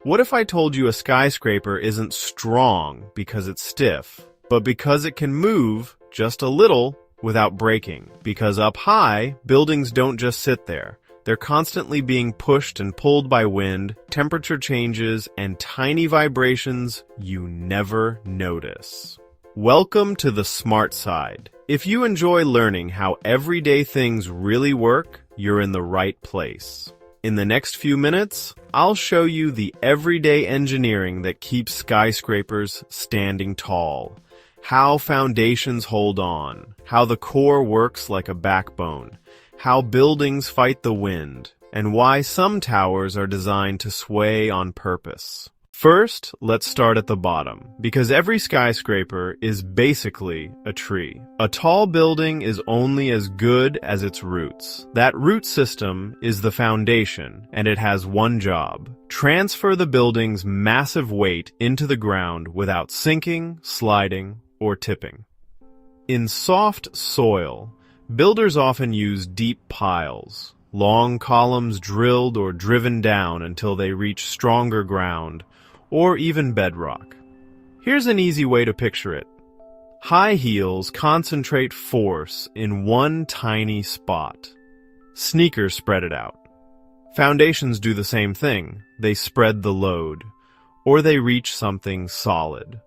What if I told you a skyscraper isn't strong because it's stiff, but because it can move just a little without breaking? Because up high, buildings don't just sit there. They're constantly being pushed and pulled by wind, temperature changes, and tiny vibrations you never notice. Welcome to the smart side. If you enjoy learning how everyday things really work, you're in the right place. In the next few minutes, I'll show you the everyday engineering that keeps skyscrapers standing tall, how foundations hold on, how the core works like a backbone, how buildings fight the wind, and why some towers are designed to sway on purpose. First, let's start at the bottom, because every skyscraper is basically a tree. A tall building is only as good as its roots. That root system is the foundation, and it has one job: transfer the building's massive weight into the ground without sinking, sliding, or tipping. In soft soil, builders often use deep piles, long columns drilled or driven down until they reach stronger ground, or even bedrock. Here's an easy way to picture it. High heels concentrate force in one tiny spot. Sneakers spread it out. Foundations do the same thing. They spread the load, or they reach something solid.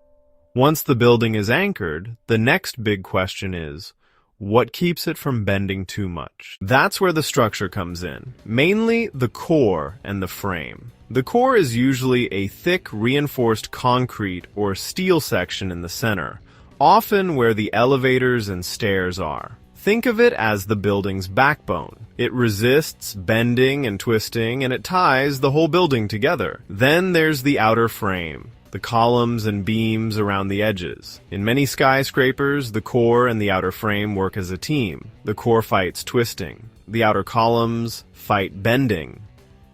Once the building is anchored, the next big question is, what keeps it from bending too much? That's where the structure comes in, mainly the core and the frame. The core is usually a thick, reinforced concrete or steel section in the center, often where the elevators and stairs are. Think of it as the building's backbone. It resists bending and twisting, and it ties the whole building together. Then there's the outer frame, the columns and beams around the edges. In many skyscrapers, the core and the outer frame work as a team. The core fights twisting. The outer columns fight bending.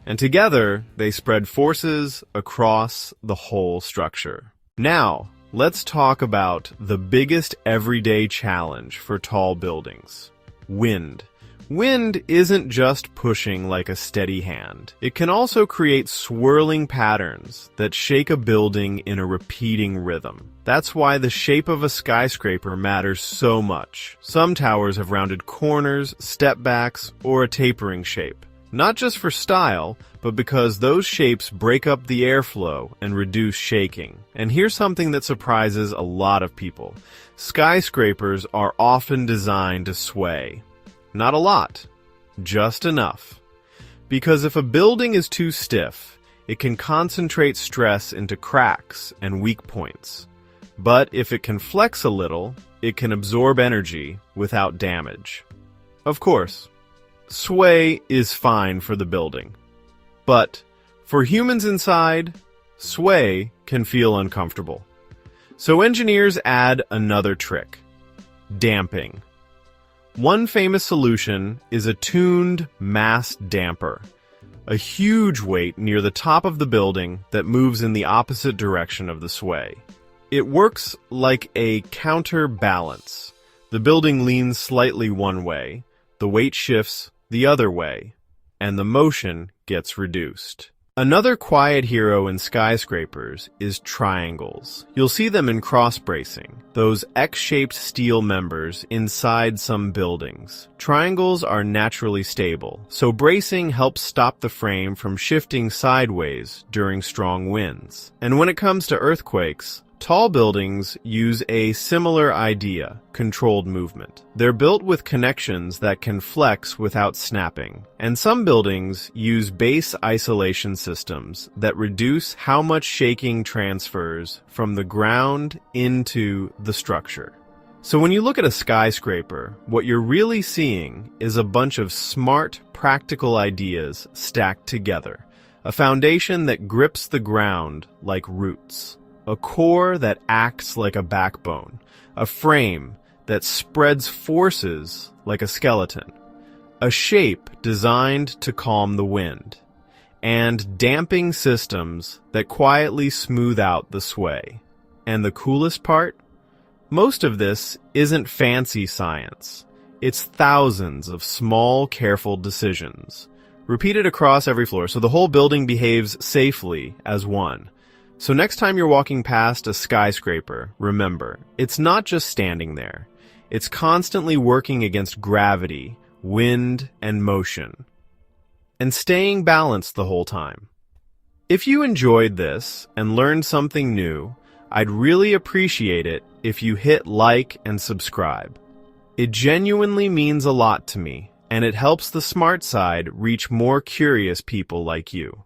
And together, they spread forces across the whole structure. Now, let's talk about the biggest everyday challenge for tall buildings: wind. Wind isn't just pushing like a steady hand. It can also create swirling patterns that shake a building in a repeating rhythm. That's why the shape of a skyscraper matters so much. Some towers have rounded corners, step backs, or a tapering shape. Not just for style, but because those shapes break up the airflow and reduce shaking. And here's something that surprises a lot of people. Skyscrapers are often designed to sway. Not a lot, just enough. Because if a building is too stiff, it can concentrate stress into cracks and weak points. But if it can flex a little, it can absorb energy without damage. Of course, sway is fine for the building. But for humans inside, sway can feel uncomfortable. So engineers add another trick: damping. One famous solution is a tuned mass damper, a huge weight near the top of the building that moves in the opposite direction of the sway. It works like a counterbalance. The building leans slightly one way, the weight shifts the other way, and the motion gets reduced. Another quiet hero in skyscrapers is triangles. You'll see them in cross-bracing, those X-shaped steel members inside some buildings. Triangles are naturally stable, so bracing helps stop the frame from shifting sideways during strong winds. And when it comes to earthquakes, tall buildings use a similar idea: controlled movement. They're built with connections that can flex without snapping. And some buildings use base isolation systems that reduce how much shaking transfers from the ground into the structure. So when you look at a skyscraper, what you're really seeing is a bunch of smart, practical ideas stacked together. A foundation that grips the ground like roots. A core that acts like a backbone, a frame that spreads forces like a skeleton, a shape designed to calm the wind, and damping systems that quietly smooth out the sway. And the coolest part? Most of this isn't fancy science. It's thousands of small, careful decisions, Repeat it across every floor so the whole building behaves safely as one. So next time you're walking past a skyscraper, remember, it's not just standing there. It's constantly working against gravity, wind, and motion, and staying balanced the whole time. If you enjoyed this and learned something new, I'd really appreciate it if you hit like and subscribe. It genuinely means a lot to me, and it helps the smart side reach more curious people like you.